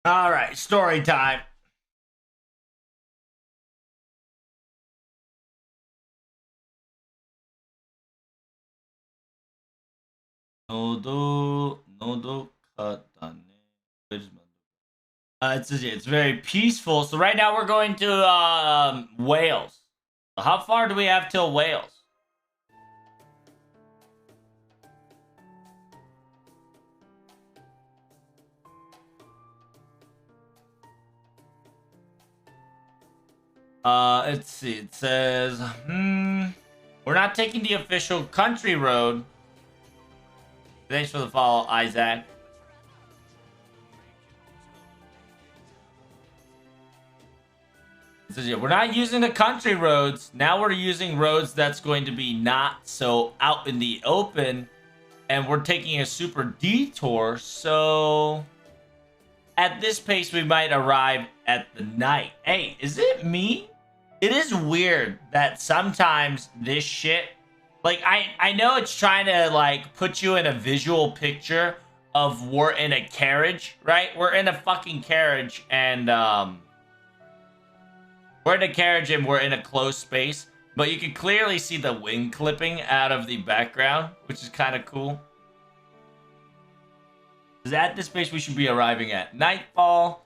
All right, story time. Nodo katane. It's very peaceful. So right now we're going to Wales. How far do we have till Wales? Let's see. It says, we're not taking the official country road. Thanks for the follow, Isaac. It says, yeah, we're not using the country roads. Now we're using roads that's going to be not so out in the open. And we're taking a super detour. So at this pace, we might arrive at the night. Hey, is it me? It is weird that sometimes this shit, like, I know it's trying to, like, put you in a visual picture of we're in a carriage, right? We're in a fucking carriage, and, we're in a carriage and we're in a closed space, but you can clearly see the wing clipping out of the background, which is kind of cool. Because at this space, we should be arriving at nightfall,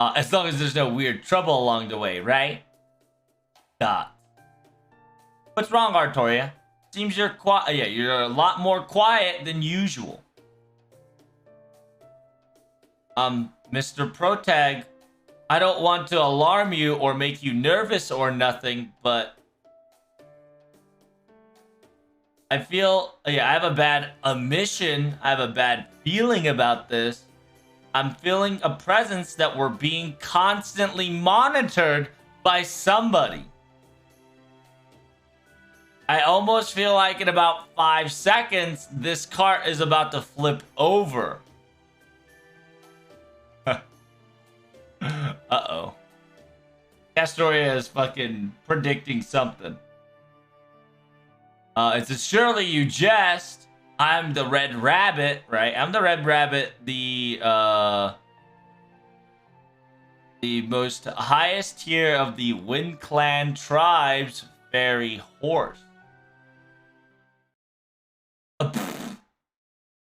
as long as there's no weird trouble along the way, right? Dot. What's wrong, Artoria? Seems you're quiet. Yeah, you're a lot more quiet than usual. Mr. Protag, I don't want to alarm you or make you nervous or nothing, but I feel, yeah, I have a bad omission. I have a bad feeling about this. I'm feeling a presence that we're being constantly monitored by somebody. I almost feel like in about 5 seconds, this cart is about to flip over. Uh-oh. Astoria is fucking predicting something. It says, surely you jest. I'm the Red Rabbit, right? I'm the Red Rabbit, the most highest tier of the Wind Clan tribe's fairy horse.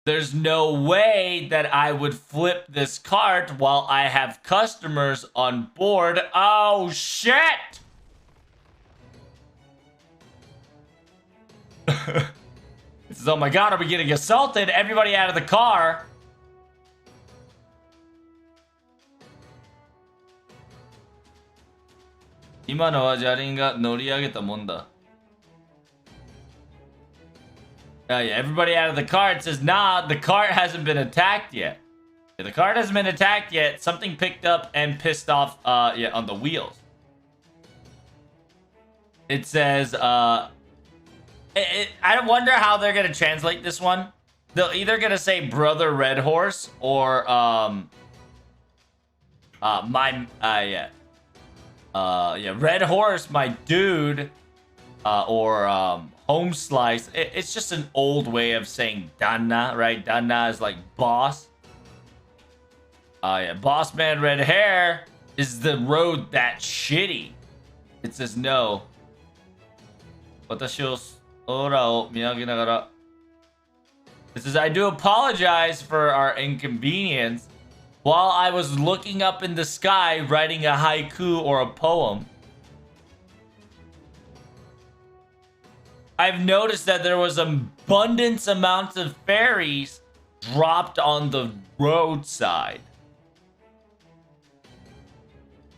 There's no way that I would flip this cart while I have customers on board. Oh, shit! This is, oh my god, are we getting assaulted? Everybody out of the car. Yeah, everybody out of the car. It says, nah, the cart hasn't been attacked yet. Yeah, the cart hasn't been attacked yet. Something picked up and pissed off, yeah, on the wheels. It says, I wonder how they're gonna translate this one. They're either gonna say Brother Red Horse or, yeah, Red Horse, my dude, or, Home Slice. It's just an old way of saying Danna, right? Danna is like boss. Yeah, Boss Man Red Hair. Is the road that shitty? It says no. 私を空を見上げながら. It says, I do apologize for our inconvenience. While I was looking up in the sky, writing a haiku or a poem, I've noticed that there was abundance amounts of fairies dropped on the roadside.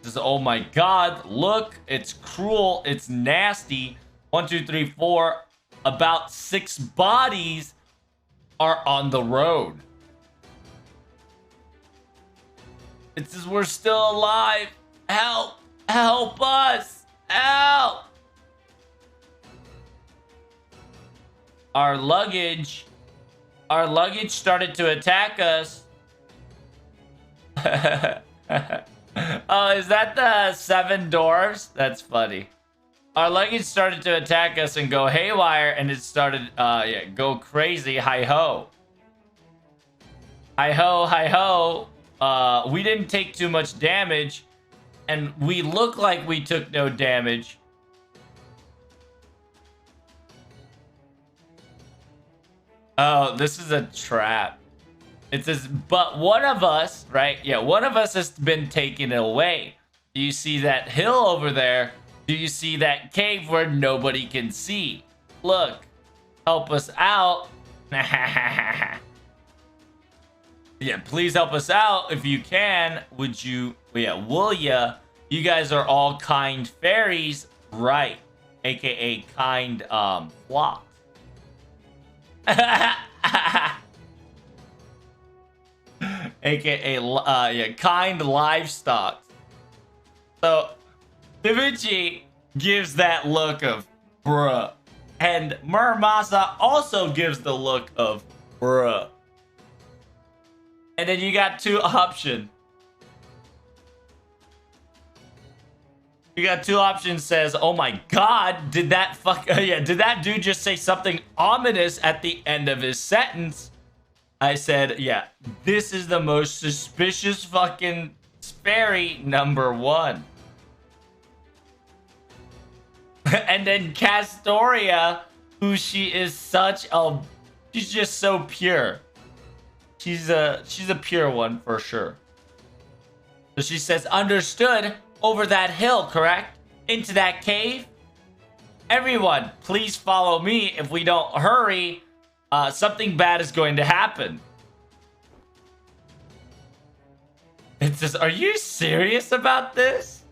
It says, oh my god, look, it's cruel, it's nasty. 1, 2, 3, 4. About 6 bodies are on the road. It says, we're still alive. Help! Help us! Help! Our luggage started to attack us. Oh, is that the 7 dwarves? That's funny. Our luggage started to attack us and go haywire, and it started, go crazy. Hi ho. Hi ho, hi ho. we didn't take too much damage, and we look like we took no damage. Oh, this is a trap. It says, but one of us, right? Yeah, one of us has been taken away. Do you see that hill over there? Do you see that cave where nobody can see? Look, help us out. Yeah, please help us out if you can. Would you? Yeah, will ya? You guys are all kind fairies, right? AKA kind flocks. AKA yeah, kind livestock. So Da Vinci gives that look of bruh, and Muramasa also gives the look of bruh. And then you got two options. You got two options. Says, "Oh my God, did that did that dude just say something ominous at the end of his sentence?" I said, "Yeah, this is the most suspicious fucking fairy number one." And then Castoria, who she is such a, she's just so pure. She's a pure one for sure. So she says, "Understood. Over that hill, correct? Into that cave? Everyone, please follow me. If we don't hurry, something bad is going to happen." It says, "Are you serious about this?"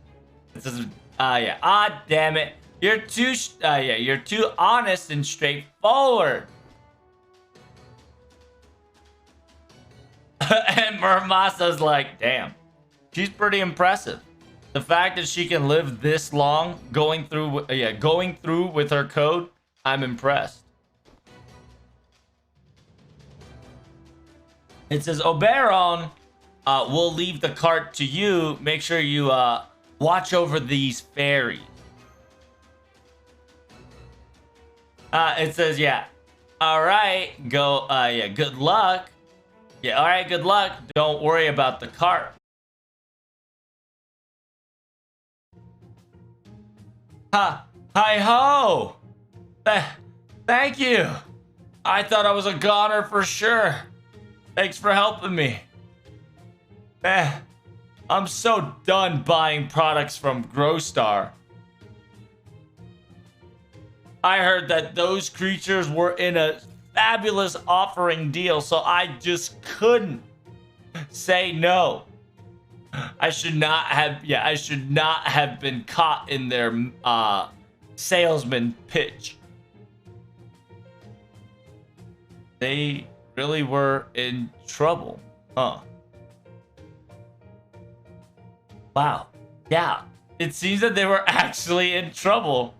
It says, yeah. Ah, damn it. You're too, you're too honest and straightforward." And Muramasa's like, damn, she's pretty impressive. The fact that she can live this long going through with her code, I'm impressed. It says, "Oberon, we'll leave the cart to you. Make sure you watch over these fairies." It says, "Yeah, all right, go. Yeah, good luck. Yeah, all right, good luck. Don't worry about the cart." Ha! Hi ho! Thank you! I thought I was a goner for sure. Thanks for helping me. I'm so done buying products from Growstar. I heard that those creatures were in a fabulous offering deal, so I just couldn't say no. I should not have been caught in their salesman pitch. They really were in trouble, huh? Wow. Yeah, it seems that they were actually in trouble.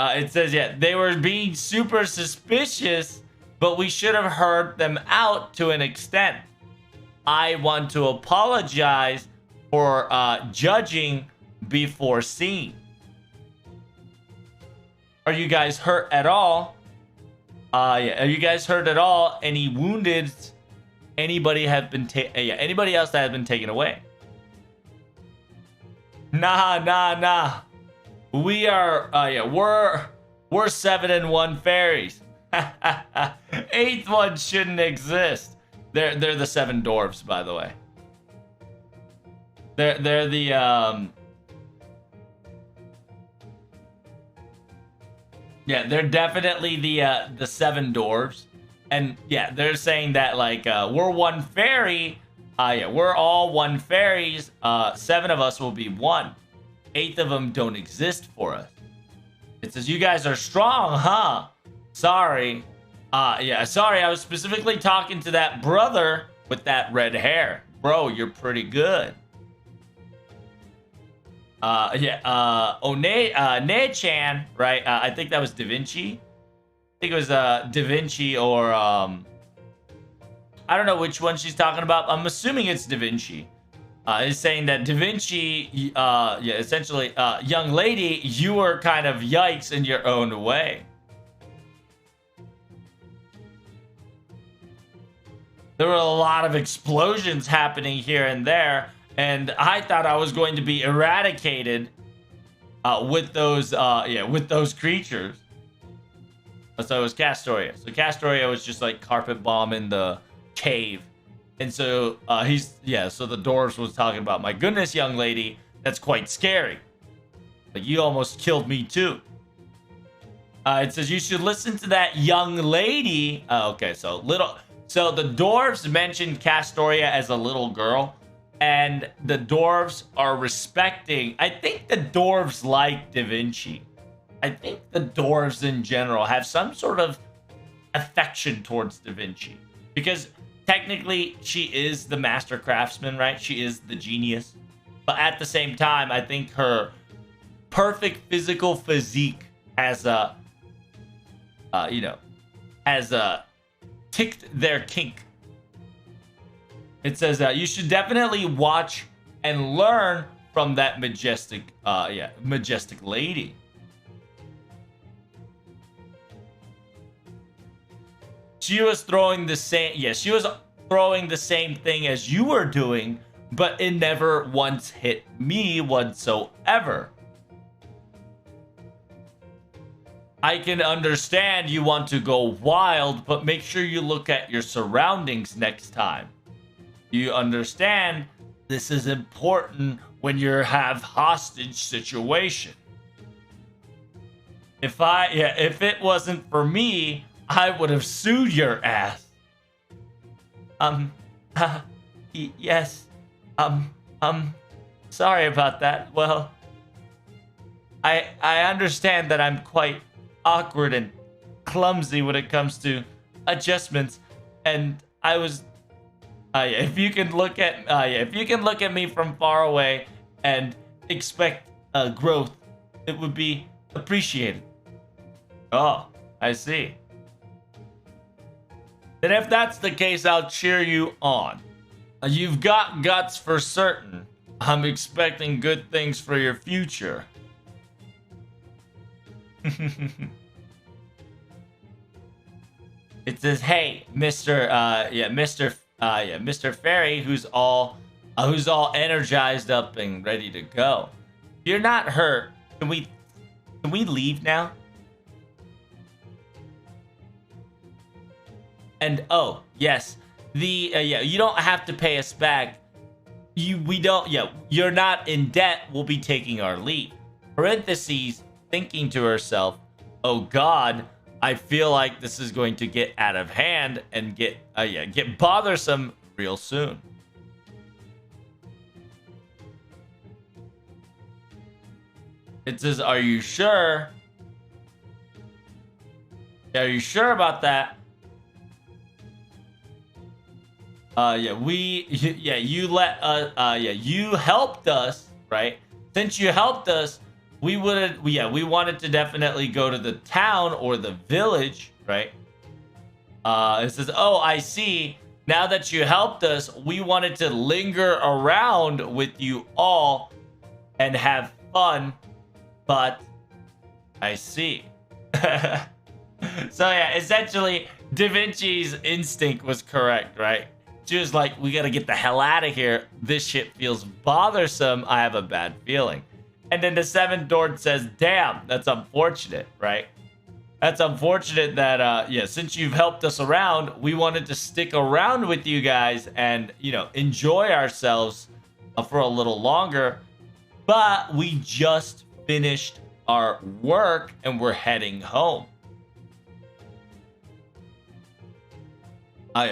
It says, yeah, they were being super suspicious, but we should have heard them out to an extent. I want to apologize for judging before seeing. Are you guys hurt at all? Yeah, are you guys hurt at all? Any wounded? Anybody have been anybody else that has been taken away? Nah. We are we're 7 and 1 fairies. 8th one shouldn't exist. They're the 7 dwarves, by the way. They're the yeah, they're definitely the 7 dwarves. And yeah, they're saying that like we're 1 fairy. Yeah, we're all 1 fairies. 7 of us will be 1. 8 of them don't exist for us. It says, "You guys are strong, huh? Sorry. Yeah, sorry. I was specifically talking to that brother with that red hair. Bro, you're pretty good." Ne-chan, right? I think that was Da Vinci. I think it was Da Vinci or I don't know which one she's talking about. I'm assuming it's Da Vinci. Is saying that Da Vinci, essentially, young lady, you were kind of yikes in your own way. There were a lot of explosions happening here and there, and I thought I was going to be eradicated with those creatures. So it was Castoria. So Castoria was just like carpet bombing the cave. And so so the dwarves was talking about, my goodness, young lady, that's quite scary. Like, you almost killed me too. It says you should listen to that young lady. Okay, so the dwarves mentioned Castoria as a little girl, and the dwarves are respecting. I think the dwarves like Da Vinci. I think the dwarves in general have some sort of affection towards Da Vinci, because technically she is the master craftsman, right? She is the genius. But at the same time, I think her perfect physical physique has ticked their kink. It says you should definitely watch and learn from that majestic lady. She was throwing the same thing as you were doing, but it never once hit me whatsoever. I can understand you want to go wild, but make sure you look at your surroundings next time. You understand this is important when you have hostage situation. If it wasn't for me, I would have sued your ass. Yes. Sorry about that. Well, I understand that I'm quite awkward and clumsy when it comes to adjustments, and I was if you can look at me from far away and expect growth, it would be appreciated. Oh, I see. Then if that's the case, I'll cheer you on. You've got guts for certain. I'm expecting good things for your future. It says, "Hey, Mr. Fairy, who's all energized up and ready to go. You're not hurt. Can we leave now?" And oh yes, you don't have to pay us back. You're not in debt. We'll be taking our leave. Parentheses, thinking to herself, "Oh God, I feel like this is going to get out of hand and get bothersome real soon." It says, "Are you sure? Are you sure about that?" You helped us, right? Since you helped us, we wanted to definitely go to the town or the village, right? It says, "Oh, I see. Now that you helped us, we wanted to linger around with you all and have fun, but I see." So yeah, essentially, Da Vinci's instinct was correct, right? She was like, "We gotta get the hell out of here. This shit feels bothersome. I have a bad feeling." And then the seventh Dord says, "Damn, that's unfortunate, right? That's unfortunate that, since you've helped us around, we wanted to stick around with you guys and, enjoy ourselves for a little longer. But we just finished our work and we're heading home."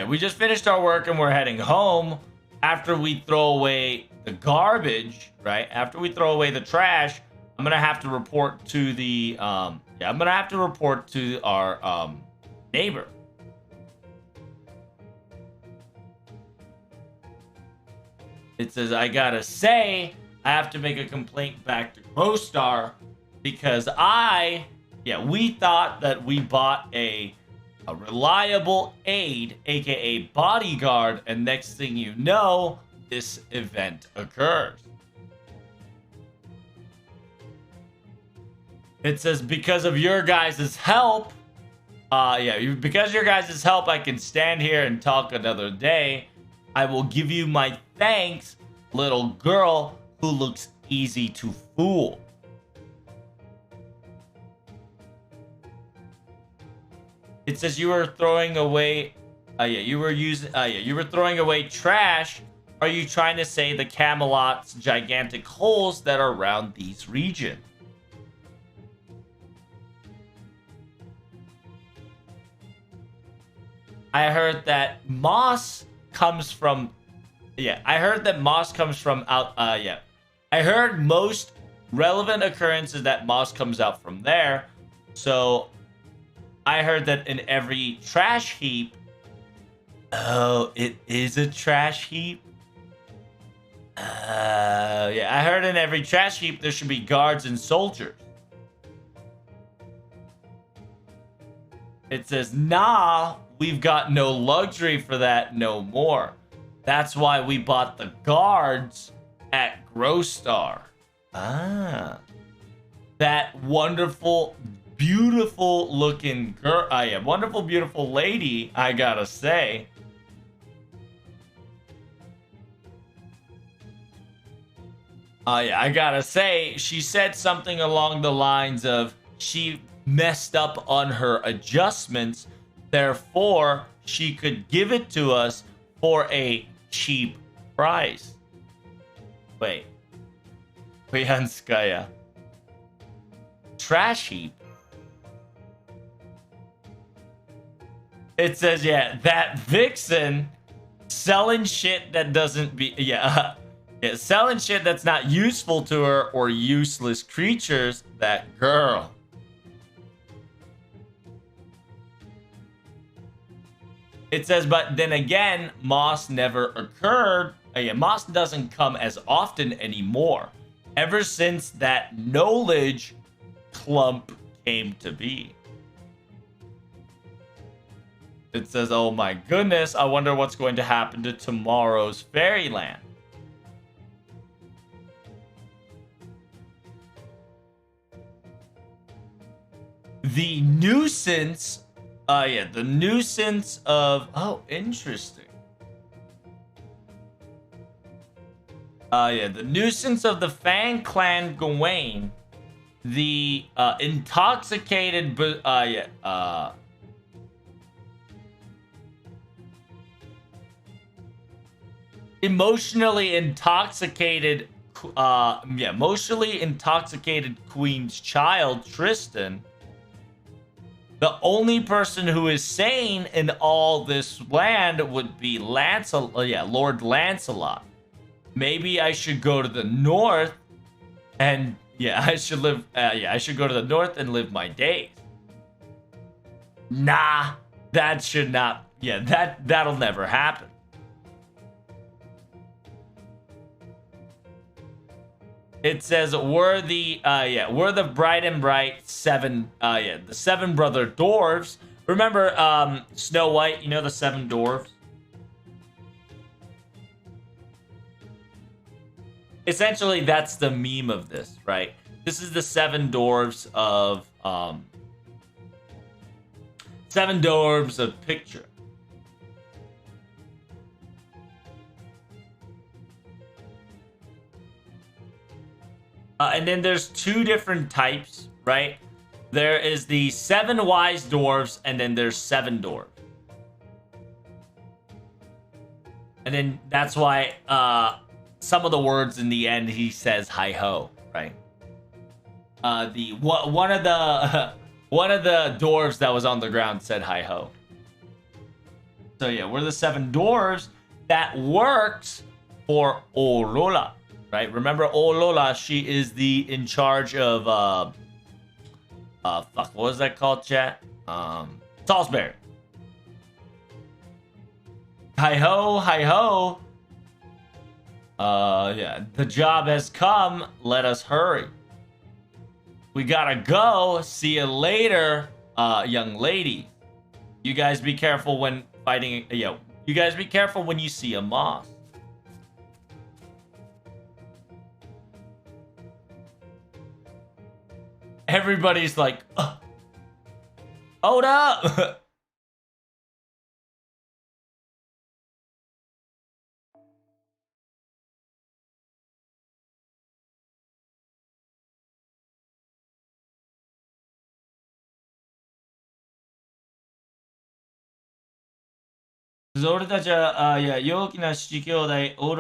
We just finished our work and we're heading home after we throw away the garbage, right? After we throw away the trash, I'm gonna have to report to the our neighbor. It says, "I gotta say, I have to make a complaint back to Growstar because we thought that we bought a reliable aide, aka bodyguard, and next thing you know, this event occurs." It says, "Because of your guys' help, Yeah, because your guys' help, I can stand here and talk another day. I will give you my thanks, little girl who looks easy to fool. It says you were throwing away. You were throwing away trash. Are you trying to say the Camelot's gigantic holes that are around these regions? I heard that moss comes from. Yeah, I heard that moss comes from out. Yeah, I heard most relevant occurrences that moss comes out from there. So I heard that in every trash heap. Oh, it is a trash heap. Yeah, I heard in every trash heap there should be guards and soldiers. It says, nah, we've got no luxury for that no more. That's why we bought the guards at Grostar. Ah. That wonderful, beautiful looking girl. Yeah, wonderful, beautiful lady, I gotta say. Yeah, I gotta say, she said something along the lines of she messed up on her adjustments, therefore she could give it to us for a cheap price. Wait. Kuyanskaya. Trash heap. It says, yeah, that vixen selling shit that doesn't be, yeah, selling shit that's not useful to her or useless creatures, that girl. It says, but then again, moss never occurred. Yeah, moss doesn't come as often anymore. Ever since that knowledge clump came to be. It says, oh my goodness, I wonder what's going to happen to tomorrow's fairyland. The nuisance, yeah, the nuisance of, oh, interesting. Yeah, the nuisance of the Fang Clan Gawain, the intoxicated, emotionally intoxicated, emotionally intoxicated Queen's child, Tristan. The only person who is sane in all this land would be Lord Lancelot. Maybe I should go to the north and I should live I should go to the north and live my days. Nah, that should not. Yeah, that'll never happen. It says we're the bright and bright seven the seven brother dwarves. Remember Snow White, you know, the seven dwarves? Essentially that's the meme of this, right? This is the seven dwarves of picture. And then there's two different types, right? There is the seven wise dwarves, and then there's seven dwarves. And then that's why some of the words in the end he says hi ho, right? One of the dwarves that was on the ground said hi ho. So yeah, we're the seven dwarves that works for Olola. Right? Remember Olola, she is in charge of what was that called, chat? Salisbury. Hi ho, hi ho. Yeah, the job has come. Let us hurry. We gotta go. See you later, young lady. You guys be careful when fighting. You guys be careful when you see a moss. Everybody's like, Hold up!俺たちは、いや、陽気な七兄弟、オー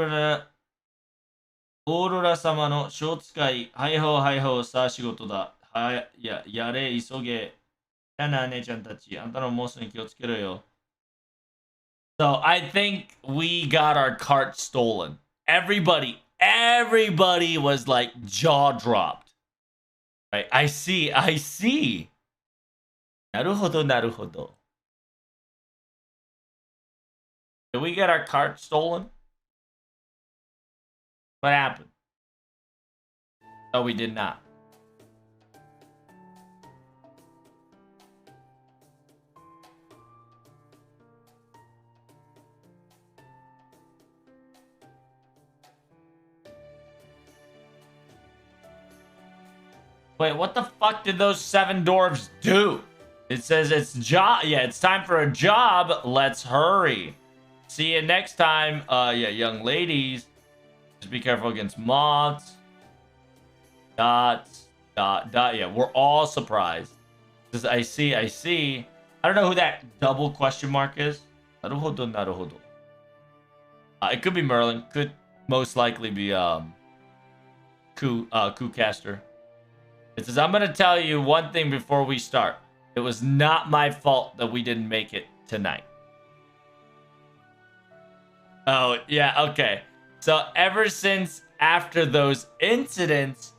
ロラ様の小使い、はいほうはいほう、さあ仕事だ。いや、やれ、急げ。やな、姉ちゃんたち。あんたのモスに気をつけろよ。So, I think we got our cart stolen. Everybody was like jaw dropped. Right? I see. なるほど、なるほど。Did we get our cart stolen? What happened? No, we did not. Wait, what the fuck did those 7 dwarves do? It says it's it's time for a job. Let's hurry. See you next time. Yeah, young ladies. Just be careful against moths. Dots. Dot. Yeah, we're all surprised. I see. I don't know who that double question mark is. Naruhodo, naruhodo. It could be Merlin. Could most likely be Caster. It says, I'm going to tell you one thing before we start. It was not my fault that we didn't make it tonight. Oh, yeah, okay. So ever since after those incidents,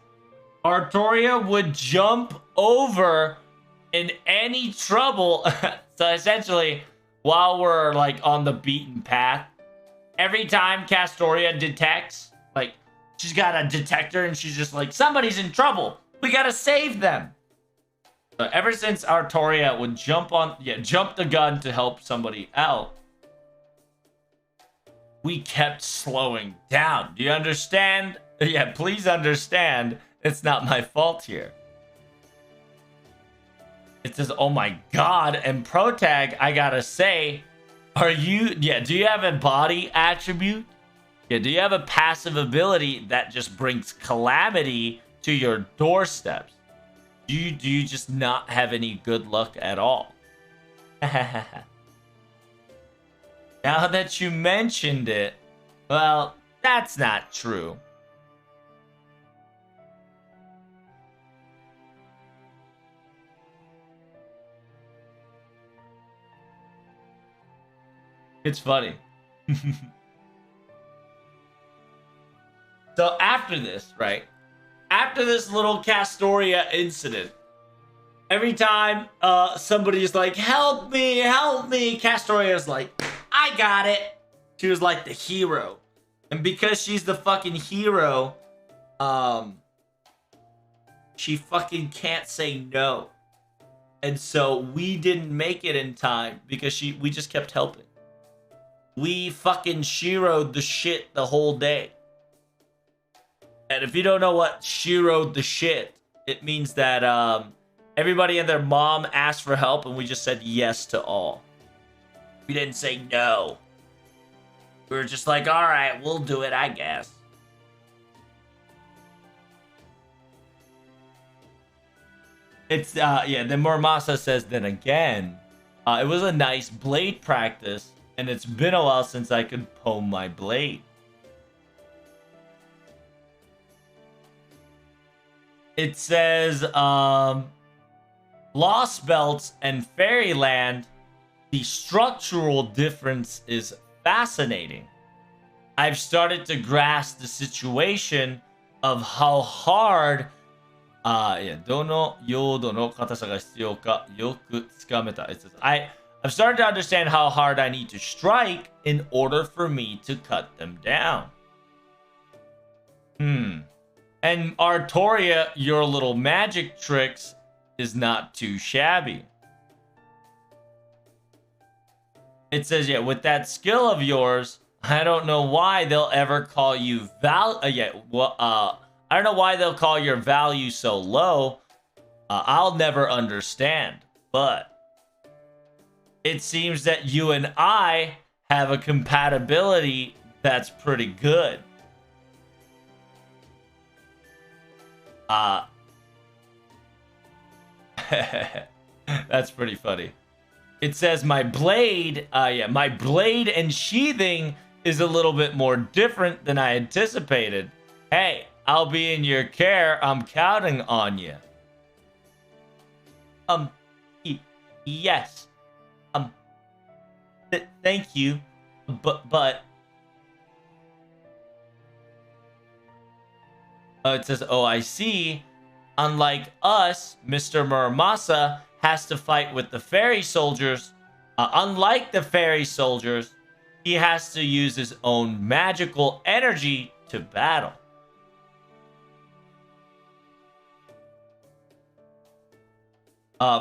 Artoria would jump over in any trouble. So essentially, while we're like on the beaten path, every time Castoria detects, like she's got a detector and she's just like, somebody's in trouble. We gotta save them. So ever since Artoria would jump the gun to help somebody out, we kept slowing down. Do you understand? Yeah, please understand. It's not my fault here. It says, oh my god, and Protag, I gotta say, do you have a body attribute? Yeah, do you have a passive ability that just brings calamity to your doorsteps? Do you just not have any good luck at all? Now that you mentioned it, well, that's not true. It's funny. So after this, right? After this little Castoria incident, every time somebody's like, help me, Castoria's like, I got it. She was like the hero. And because she's the fucking hero, she fucking can't say no. And so we didn't make it in time because we just kept helping. We fucking sheroed the shit the whole day. And if you don't know what sheroed the shit, it means that everybody and their mom asked for help and we just said yes to all. We didn't say no. We were just like, all right, we'll do it, I guess. It's, then Mormasa says, then again, it was a nice blade practice, and it's been a while since I could comb my blade. It says, Losbelt and Fairyland, the structural difference is fascinating. I've started to grasp the situation of how hardどの用途の硬さが必要かよくつかめた. It says, I've started to understand how hard I need to strike in order for me to cut them down. And Artoria, your little magic tricks is not too shabby. It says, yeah, with that skill of yours, I don't know why they'll ever call you I don't know why they'll call your value so low. I'll never understand. But it seems that you and I have a compatibility that's pretty good. That's pretty funny. It says my blade, my blade and sheathing is a little bit more different than I anticipated. Hey, I'll be in your care. I'm counting on you. Yes. Thank you. But it says, oh, I see. Unlike us, Mr. Muramasa has to fight with the fairy soldiers. Unlike the fairy soldiers, he has to use his own magical energy to battle.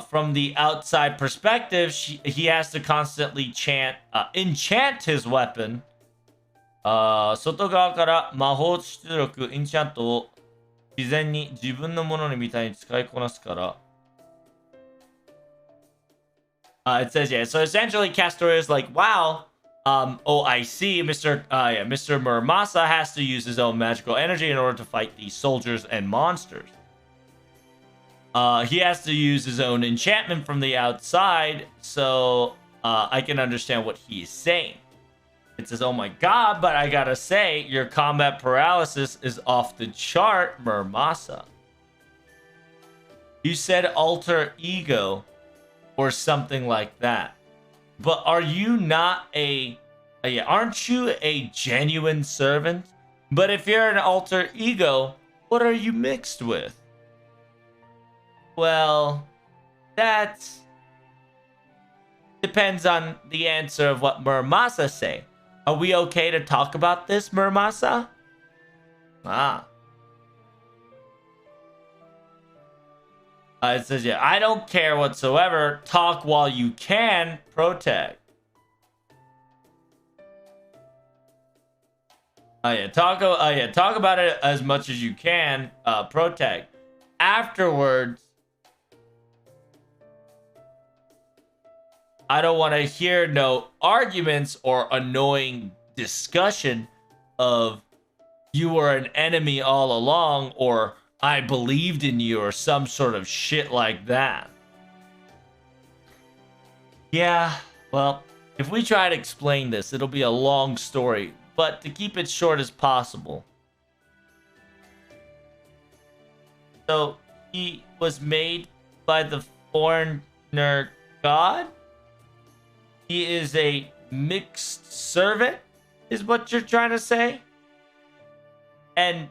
From the outside perspective, he has to constantly enchant his weapon. 外側から魔法出力、エンチャントを自然に自分のものみたいに使いこなすから。It says, yeah, so essentially Castor is like, wow, oh, I see, Mr. Muramasa has to use his own magical energy in order to fight these soldiers and monsters. He has to use his own enchantment from the outside, so I can understand what he's saying. It says, oh my god, but I gotta say, your combat paralysis is off the chart, Muramasa. You said alter ego or something like that. But are you not aren't you a genuine servant? But if you're an alter ego, what are you mixed with? Well, that depends on the answer of what Muramasa say. Are we okay to talk about this, Muramasa? It says, yeah, I don't care whatsoever. Talk while you can. Protect. Talk about it as much as you can. Protect. Afterwards, I don't want to hear no arguments or annoying discussion of you were an enemy all along or I believed in you or some sort of shit like that. Yeah, well, if we try to explain this, it'll be a long story, but to keep it short as possible. So, he was made by the foreigner god? He is a mixed servant, is what you're trying to say? And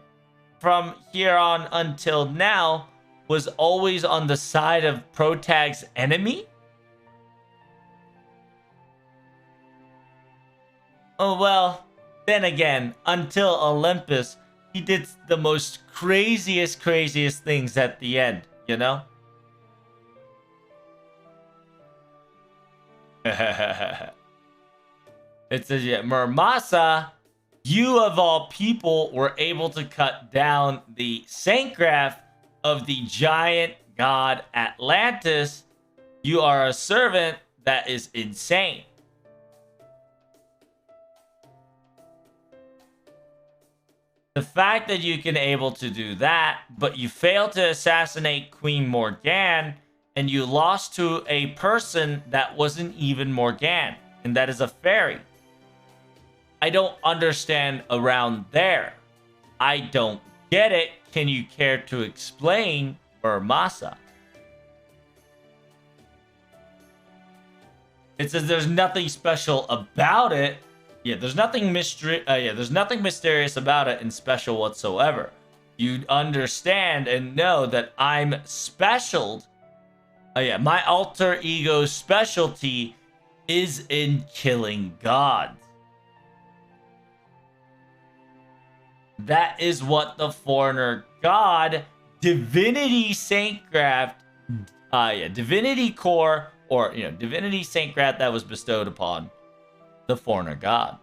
from here on until now, was always on the side of Protag's enemy? Oh, well, then again, until Olympus, he did the most craziest things at the end, you know? It says, yeah, Muramasa, you of all people were able to cut down the Sancraft of the giant god Atlantis. You are a servant that is insane. The fact that you can able to do that, but you failed to assassinate Queen Morgane, and you lost to a person that wasn't even Morgane, and that is a fairy. I don't understand around there. I don't get it. Can you care to explain, Muramasa? It says there's nothing special about it. Yeah, there's nothing there's nothing mysterious about it and special whatsoever. You understand and know that I'm special. My alter ego specialty is in killing gods. That is what the foreigner god, Divinity Saintcraft, Divinity Core, or Divinity Saintcraft that was bestowed upon the foreigner god.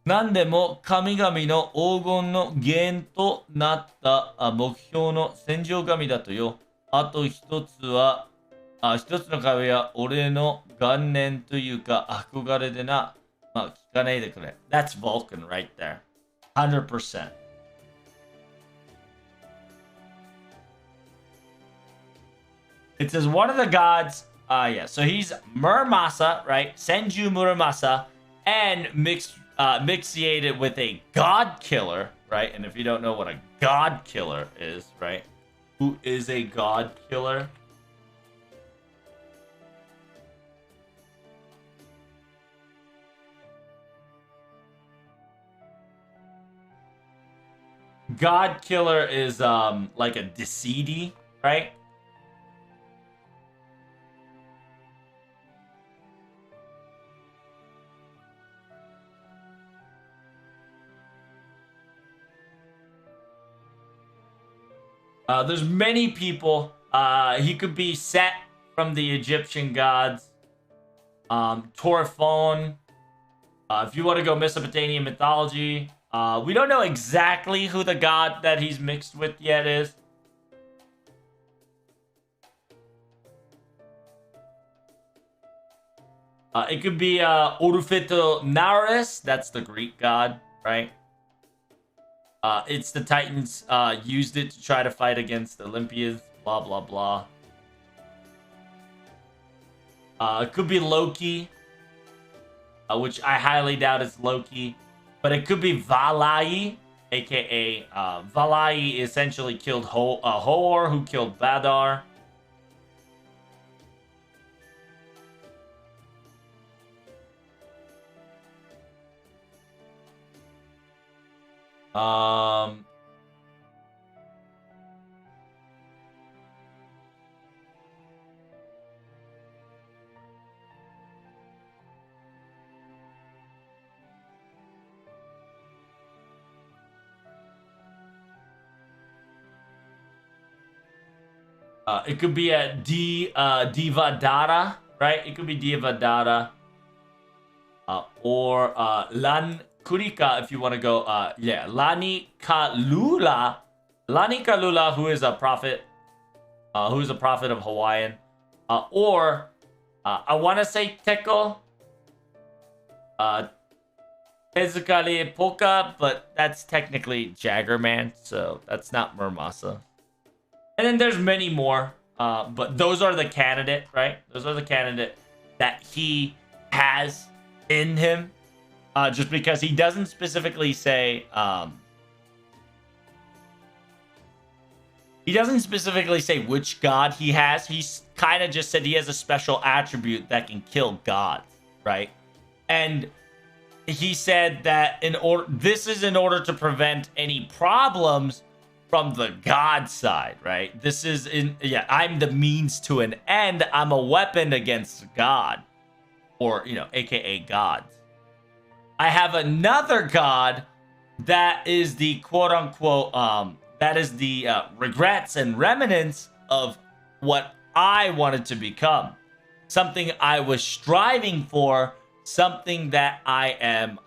何でも神々の黄金の原因となった目標の戦場神だとよ。あと一つは、一つの壁は俺の元年というか憧れでな。まあ、聞かないでくれ。That's Vulcan right there. 100%. It says one of the gods, yeah, so he's Muramasa, right? Senju Muramasa, and mixiated with a god killer, right? And if you don't know what a god killer is, right? Who is a god killer? God killer is like a Decidi, right? There's many people. He could be Set from the Egyptian gods. Torphone. If you want to go Mesopotamian mythology, we don't know exactly who the god that he's mixed with yet is. It could be Orufito Naurus. That's the Greek god, right? It's the Titans used it to try to fight against the Olympians. Blah, blah, blah. It could be Loki, which I highly doubt is Loki. But it could be Valai, aka Valai essentially killed Hoor, who killed Badar. It could be a Divadara, right? It could be Divadara. Or Lan Kurika, if you want to go. Yeah, Lani Kalula. Lani Kalula, who is a prophet. Who is a prophet of Hawaiian. Or, I want to say Teko. Tezukari Poka, but that's technically Jaggerman, so that's not Muramasa. And then there's many more, but those are the candidate, right? Those are the candidate that he has in him, just because he doesn't specifically say, he doesn't specifically say which god he has. He's kind of just said he has a special attribute that can kill gods, right? And he said that this is in order to prevent any problems from the god side, right? This is I'm the means to an end. I'm a weapon against God, or aka gods. I have another god that is the quote unquote that is the regrets and remnants of what I wanted to become, something I was striving for, something that I am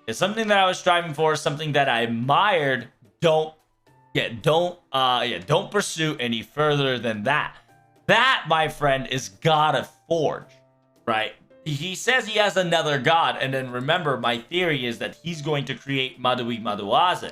it's something that I was striving for, something that I admired. Don't pursue any further than that. That, my friend, is God of Forge, right? He says he has another god, and then remember, my theory is that he's going to create Madui Maduaze.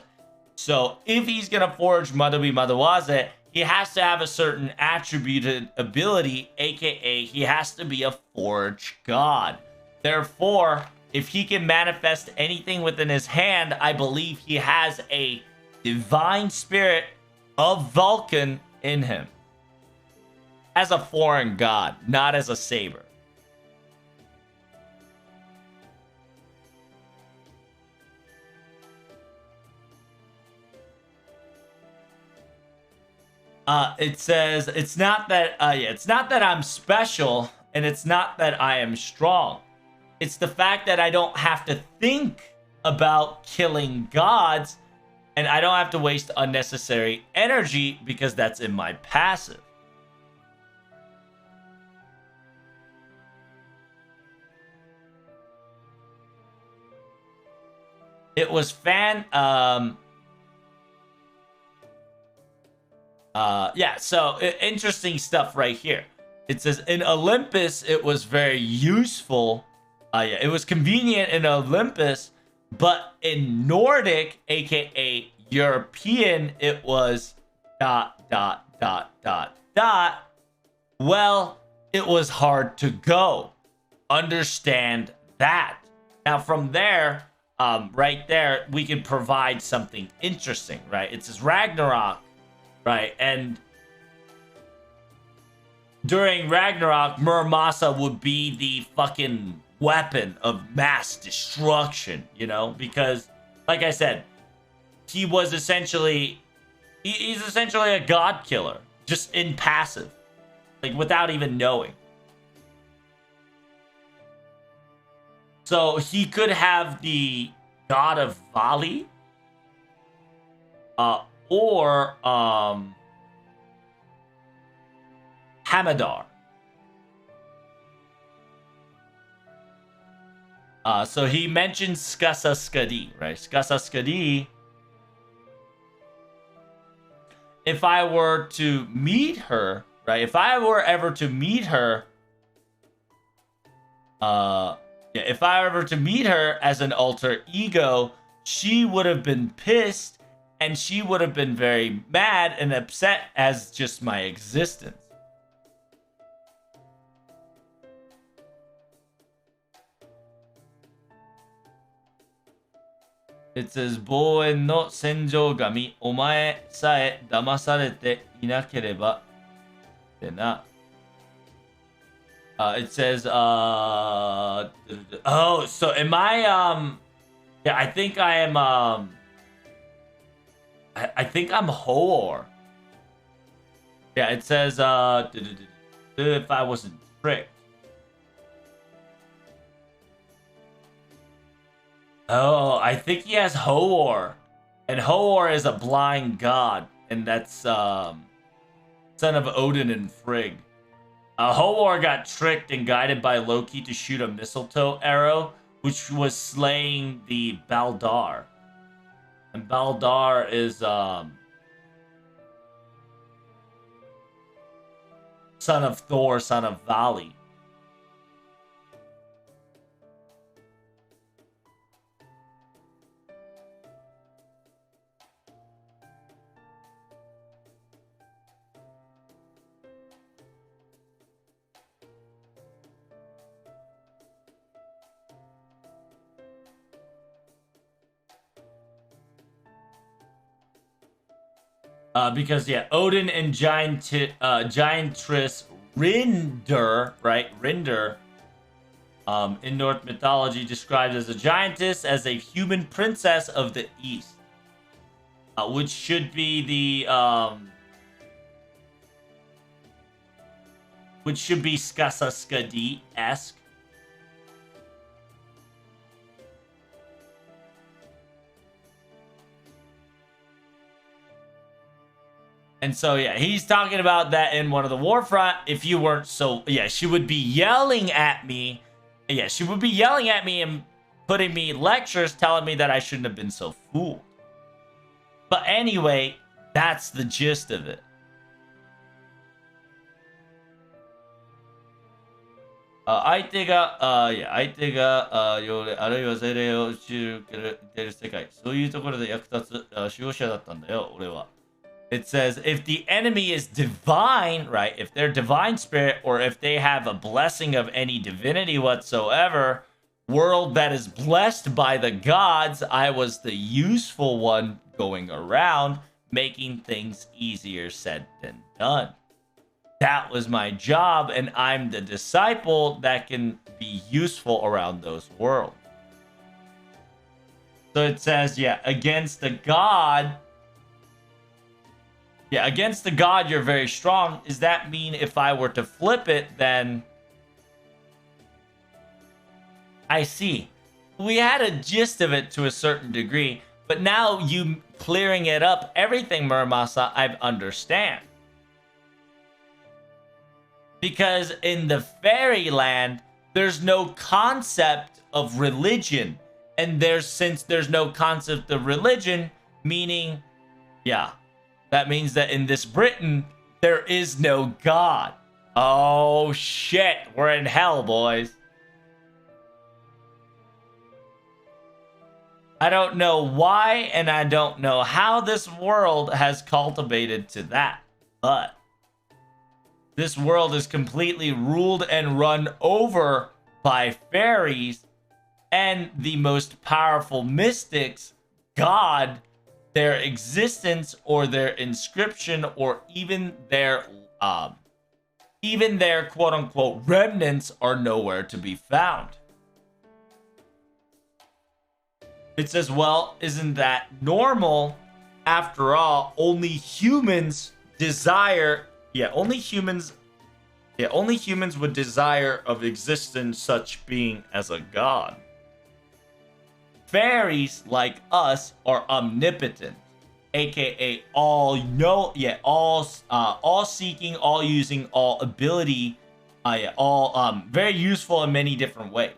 So if he's gonna forge Madui Maduaze, he has to have a certain attributed ability, aka he has to be a Forge god. Therefore, if he can manifest anything within his hand, I believe he has a divine spirit of Vulcan in him. As a foreign god, not as a saber. It says, it's not that I'm special, and it's not that I am strong. It's the fact that I don't have to think about killing gods, and I don't have to waste unnecessary energy because that's in my passive. It was yeah, so interesting stuff right here. It says in Olympus, it was very useful. Yeah, it was convenient in Olympus, but in Nordic, aka European, it was dot dot dot dot dot. Well, it was hard to go. Understand that. Now, from there, right there, we can provide something interesting, right? It says Ragnarok, right? And during Ragnarok, Muramasa would be the fucking weapon of mass destruction, you know? Because, like I said, he was essentially, he's essentially a god killer, just in passive, like without even knowing. So he could have the god of Vali, or Hamadar. So he mentions Skasa Skadi, right? Skasa Skadi. If I were to meet her, right? If I were ever to meet her, yeah, if I were ever to meet her as an alter ego, she would have been pissed and she would have been very mad and upset as just my existence. It says, 望遠の戦場神、お前さえ騙されていなければ。ってな。It says, oh, so am I, yeah, I think I am, I think I'm Hoor. Yeah, it says, if I wasn't tricked. Oh, I think he has Hoor. And Hoor is a blind god. And that's, son of Odin and Frigg. Hoor got tricked and guided by Loki to shoot a mistletoe arrow, which was slaying the Baldar. And Baldar is, son of Thor, son of Vali. Because yeah, Odin and Giantress Rinder, right? Rinder, in Norse mythology, described as a giantess, as a human princess of the east, which should be the which should be Skasa Skadi-esque. And so, yeah, he's talking about that in one of the Warfront. If you weren't so... Yeah, she would be yelling at me. Yeah, she would be yelling at me and putting me lectures telling me that I shouldn't have been so fooled. But anyway, that's the gist of it. Yeah, 相手が、要例、あるいは精霊を宇宙受けている世界。そういうところで役立つ守護者だったんだよ、俺は。It says, if the enemy is divine, right? If they're divine spirit, or if they have a blessing of any divinity whatsoever, world that is blessed by the gods, I was the useful one going around, making things easier said than done. That was my job, and I'm the disciple that can be useful around those worlds. So it says, yeah, against the god... Yeah, against the god, you're very strong. Does that mean if I were to flip it, then... I see. We had a gist of it to a certain degree, but now you clearing it up, everything, Muramasa, I understand. Because in the fairyland, there's no concept of religion. And since there's no concept of religion, meaning, yeah, that means that in this Britain, there is no God. Oh shit, we're in hell, boys. I don't know why and I don't know how this world has cultivated to that, but this world is completely ruled and run over by fairies and the most powerful mystics, God, their existence or their inscription or even their quote unquote remnants are nowhere to be found. It says, well, isn't that normal? After all, only humans would desire of existence such being as a god. Fairies like us are omnipotent, aka all seeking, all using, all ability, all very useful in many different ways.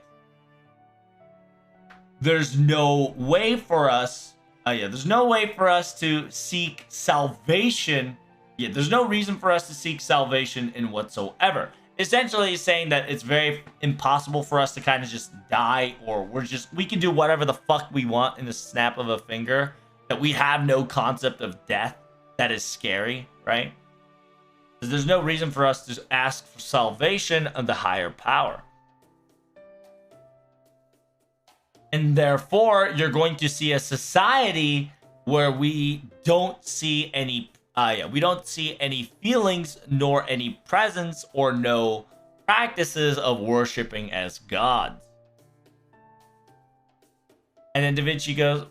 There's no way for us to seek salvation. There's no reason for us to seek salvation in whatsoever. Essentially, it's saying that it's very impossible for us to kind of just die, or we can do whatever the fuck we want in the snap of a finger. That we have no concept of death. That is scary, right? There's no reason for us to ask for salvation of the higher power. And therefore, you're going to see a society where we don't see any feelings nor any presence or no practices of worshiping as gods. And then Da Vinci goes,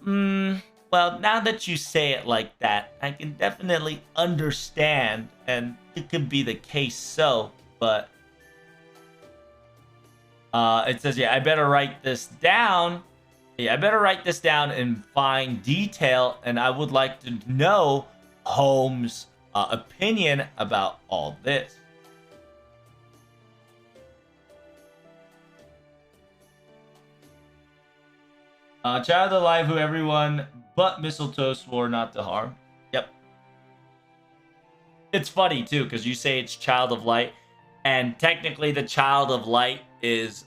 well, now that you say it like that, I can definitely understand, and it could be the case so, but it says, I better write this down. I better write this down in fine detail, and I would like to know Holmes' opinion about all this. Child of life who everyone but mistletoe swore not to harm. Yep. It's funny, too, because you say it's child of light, and technically the child of light is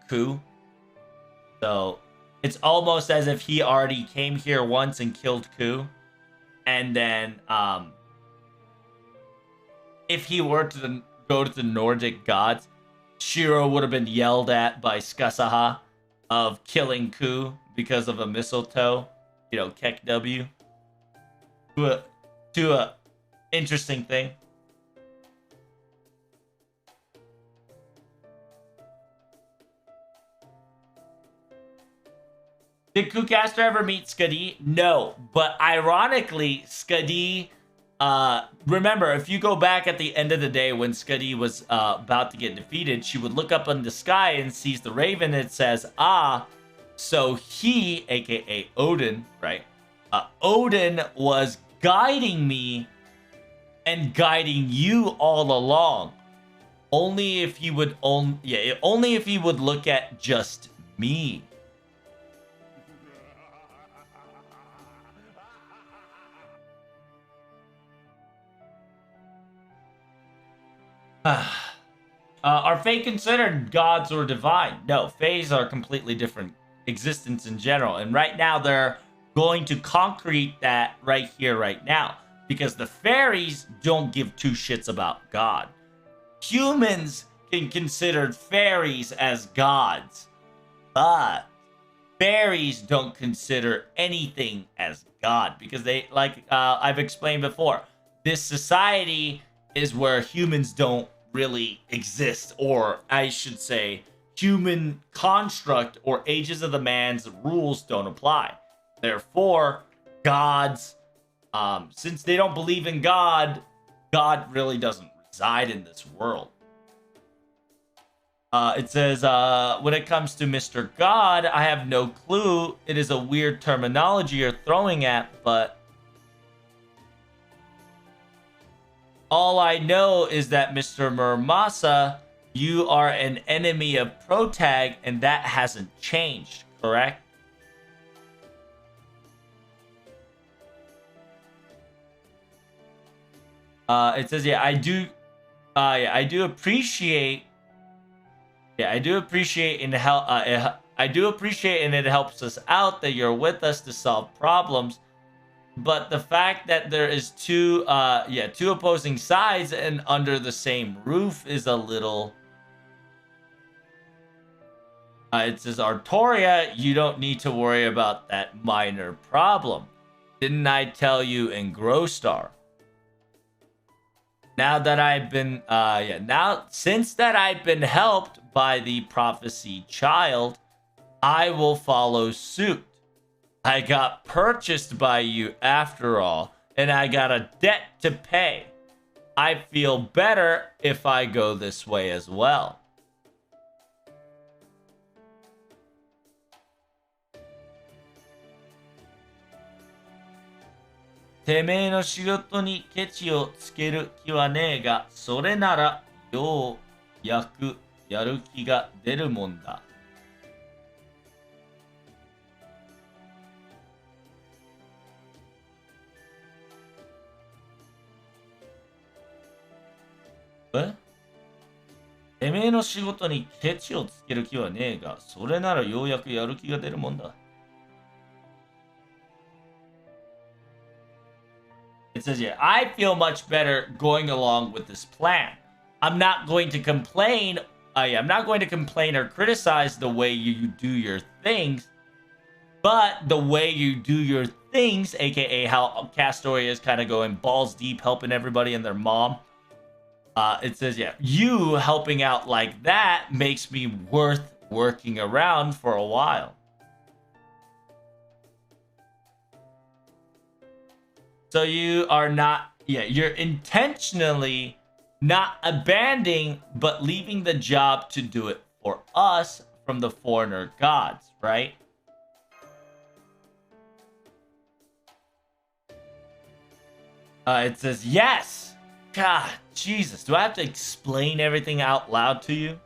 Ku. So it's almost as if he already came here once and killed Ku. And then, if he were to go to the Nordic gods, Shiro would have been yelled at by Skasaha of killing Ku because of a mistletoe, Kek W. To a interesting thing. Did Kucaster ever meet Skadi? No, but ironically, Skadi, remember, if you go back at the end of the day when Skadi was about to get defeated, she would look up in the sky and sees the raven. And it says, so he, aka Odin, right? Odin was guiding me and guiding you all along. Only if he would look at just me. Are Fae considered gods or divine? No, Faes are completely different existence in general. And right now they're going to concrete that right here, right now. Because the fairies don't give two shits about God. Humans can consider fairies as gods. But fairies don't consider anything as God. Because they, I've explained before, this society is where humans don't really exist, or I should say human construct or ages of the man's rules don't apply. Therefore, gods, since they don't believe in God really doesn't reside in this world. It says, when it comes to Mr. God, I have no clue. It is a weird terminology you're throwing at, but all I know is that Mr. Murmasa, you are an enemy of Protag, and that hasn't changed, correct? It says, yeah, I do appreciate. Yeah, I do appreciate and help. I do appreciate and it helps us out that you're with us to solve problems. But the fact that there is two opposing sides and under the same roof is a little. It says, Artoria, you don't need to worry about that minor problem. Didn't I tell you in Growstar? Now that I've been, since that I've been helped by the prophecy child, I will follow suit. I got purchased by you after all, and I got a debt to pay. I feel better if I go this way as well. Te me no shigoto ni kechi o tsukeru ki wa ne e ga, sore nara you yaku yaru ki ga deru mon da. What? てめえの仕事にケチをつける気はねえが、それならようやくやる気が出るもんだ。It says here, I feel much better going along with this plan. I'm not going to complain. I'm not going to complain or criticize the way you do your things, but the way you do your things, aka how Castoria is kind of going balls deep, helping everybody and their mom. It says, yeah, you helping out like that makes me worth working around for a while. So you are not, you're intentionally not abandoning, but leaving the job to do it for us from the foreigner gods, right? It says, yes. God, Jesus, do I have to explain everything out loud to you?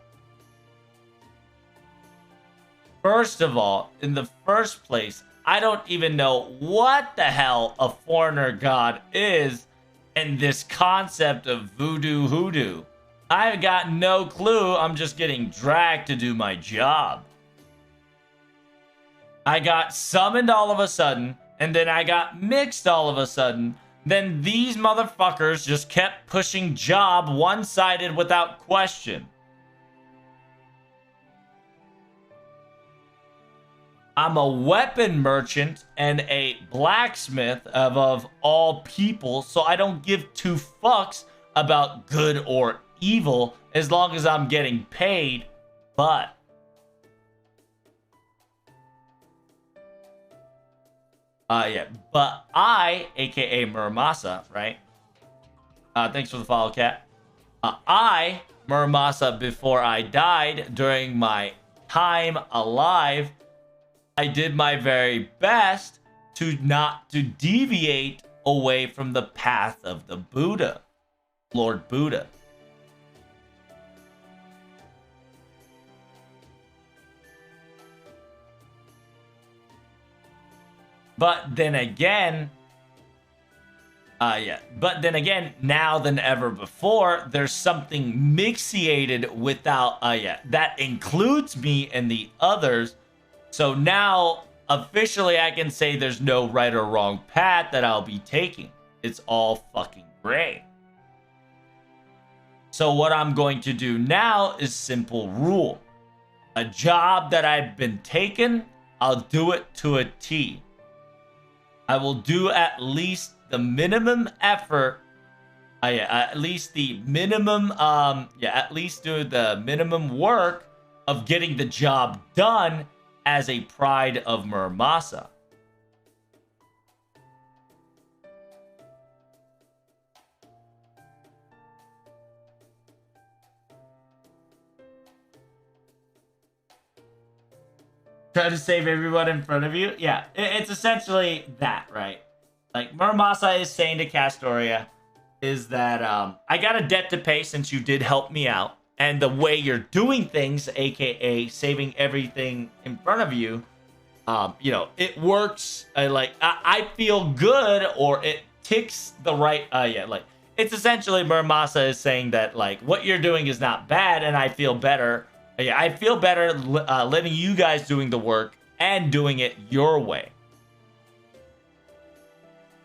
First of all, in the first place, I don't even know what the hell a foreigner god is and this concept of voodoo hoodoo. I've got no clue. I'm just getting dragged to do my job. I got summoned all of a sudden, and then I got mixed all of a sudden. Then these motherfuckers just kept pushing job one-sided without question. I'm a weapon merchant and a blacksmith of all people, so I don't give two fucks about good or evil as long as I'm getting paid. But but I, aka Muramasa, right? Thanks for the follow, cat. I, Muramasa, before I died during my time alive, I did my very best to not to deviate away from the path of the Buddha, Lord Buddha. But then again, now than ever before, there's something mixiated without, that includes me and the others. So now, officially, I can say there's no right or wrong path that I'll be taking. It's all fucking gray. So what I'm going to do now is simple rule. A job that I've been taken, I'll do it to a T. I will do at least the minimum effort. At least the minimum, at least do the minimum work of getting the job done as a pride of Muramasa. Try to save everyone in front of you? Yeah, it's essentially that, right? Like, Muramasa is saying to Castoria is that, I got a debt to pay since you did help me out. And the way you're doing things, aka saving everything in front of you, it works. I feel good, or it ticks the right, it's essentially Muramasa is saying that like what you're doing is not bad, and I feel better. Yeah, I feel better letting you guys doing the work and doing it your way.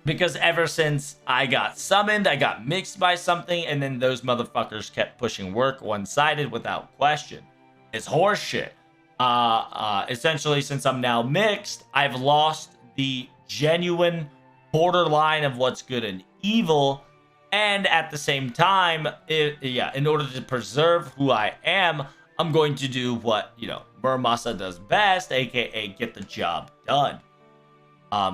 Because ever since I got summoned, I got mixed by something, and then those motherfuckers kept pushing work one-sided without question. It's horseshit. Essentially, since I'm now mixed, I've lost the genuine borderline of what's good and evil, and at the same time, in order to preserve who I am, I'm going to do what, Muramasa does best, aka get the job done.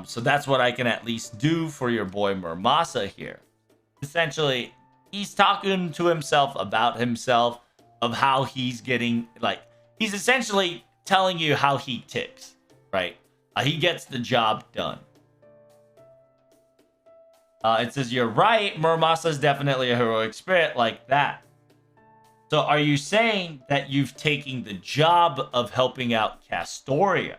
So that's what I can at least do for your boy Muramasa here. Essentially, he's talking to himself about himself, of how he's getting, like, he's essentially telling you how he ticks, right? He gets the job done. It says, you're right, Muramasa is definitely a heroic spirit like that. So are you saying that you've taken the job of helping out Castoria?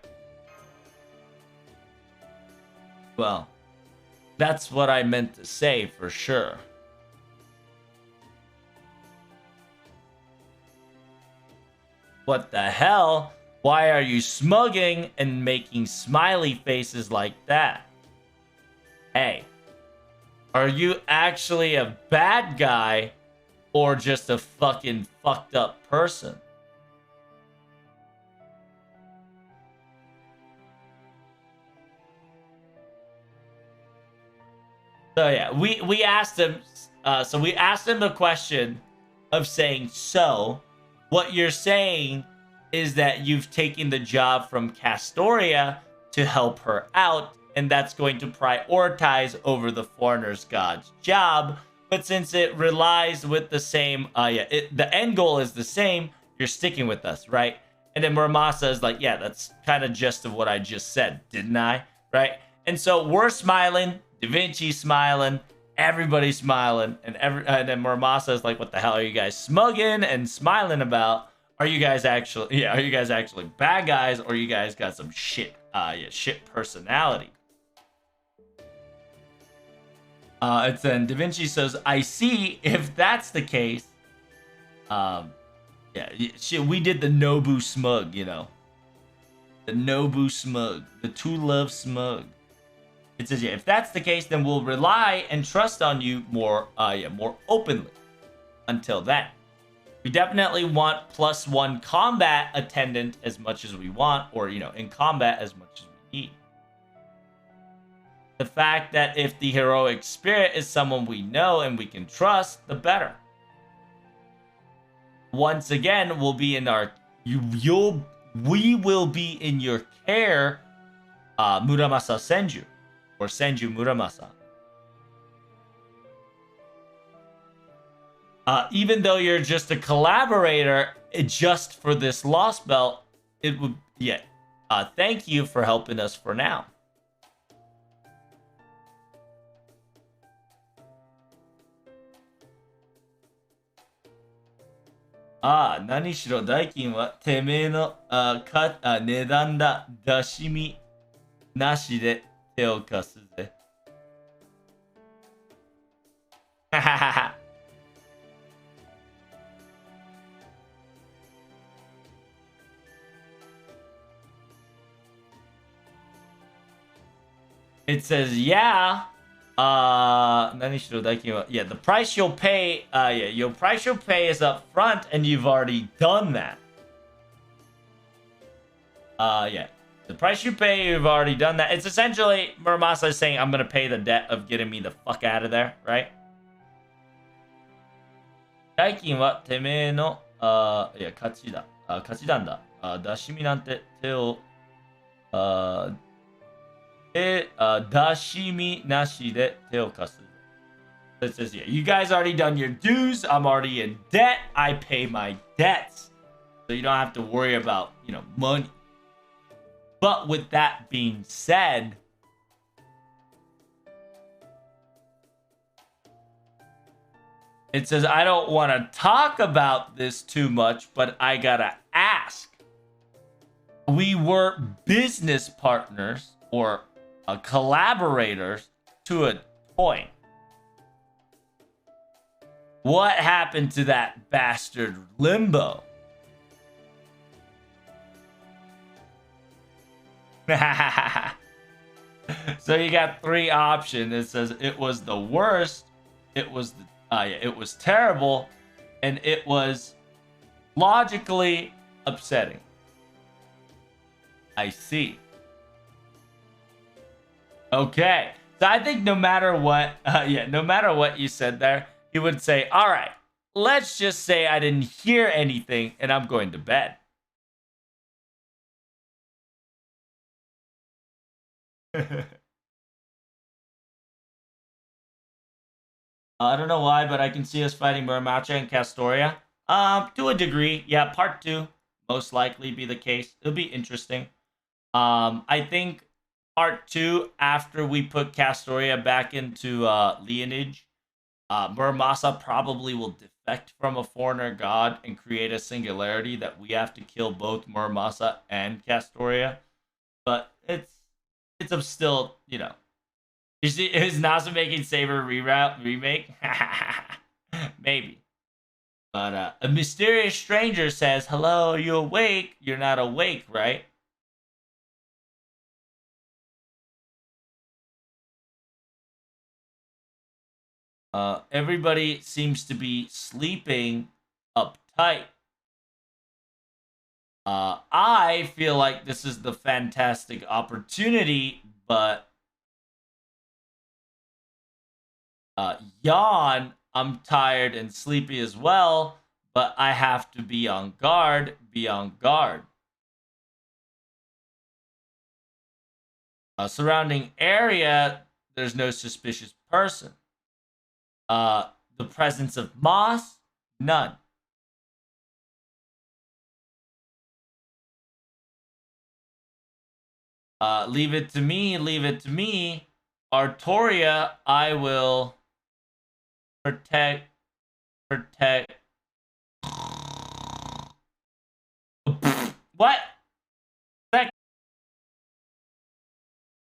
Well, that's what I meant to say for sure. What the hell? Why are you smugging and making smiley faces like that? Hey, are you actually a bad guy or just a fucking fucked up person? So yeah, we asked him. So we asked him the question of saying, so what you're saying is that you've taken the job from Castoria to help her out, and that's going to prioritize over the foreigner's god's job. But since it relies with the same, the end goal is the same, you're sticking with us, right? And then Muramasa is like, yeah, that's kind of just of what I just said, didn't I? Right? And so we're smiling, Da Vinci smiling, everybody's smiling, and then Muramasa is like, what the hell are you guys smugging and smiling about? Are you guys actually bad guys, or you guys got some shit personality? It's then Da Vinci says, I see. If that's the case, we did the Nobu smug, the Nobu smug, the Two Love smug. It says, yeah, if that's the case, then we'll rely and trust on you more openly. Until then, we definitely want +1 combat attendant as much as we want, or in combat as much as we need. The fact that if the heroic spirit is someone we know and we can trust, the better. Once again, we'll be in we will be in your care, Muramasa Senju, or Senju Muramasa. Even though you're just a collaborator, just for this Losbelt, it would, thank you for helping us for now. Nani shiro daikin wa temei no nedan da. Dashimi nashi de te o kasu ze. It says, yeah. The price you'll pay, your price you'll pay is up front, and you've already done that. The price you pay, you've already done that. It's essentially Muramasa is saying, I'm gonna pay the debt of getting me the fuck out of there, right? Daikin wa temei no, kachi da. Kachidan da. Dashimi nante te o, dashimi nashi de te o kasu. It says, yeah, you guys already done your dues. I'm already in debt. I pay my debts. So you don't have to worry about, money. But with that being said, it says, I don't want to talk about this too much, but I gotta ask. We were business partners, or collaborators to a point. What happened to that bastard Limbo? So you got three options. It says it was the worst, it was it was terrible, and it was logically upsetting. I see. Okay. So I think no matter what, no matter what you said there, he would say, "All right, let's just say I didn't hear anything, and I'm going to bed." I don't know why, but I can see us fighting Muramasa and Castoria. To a degree, yeah. Part two most likely be the case. It'll be interesting. I think part two after we put Castoria back into lineage, Muramasa probably will defect from a foreigner god and create a singularity that we have to kill both Muramasa and Castoria. But it's still, you know, is Nasa making Saber reroute remake? Maybe. But a mysterious stranger says, "Hello, are you awake? You're not awake, right?" Everybody seems to be sleeping uptight. I feel like this is the fantastic opportunity, but yawn. I'm tired and sleepy as well, but I have to be on guard. Be on guard. Surrounding area, there's no suspicious person. The presence of moss, none. Leave it to me. Leave it to me. Artoria, I will protect. Protect. What?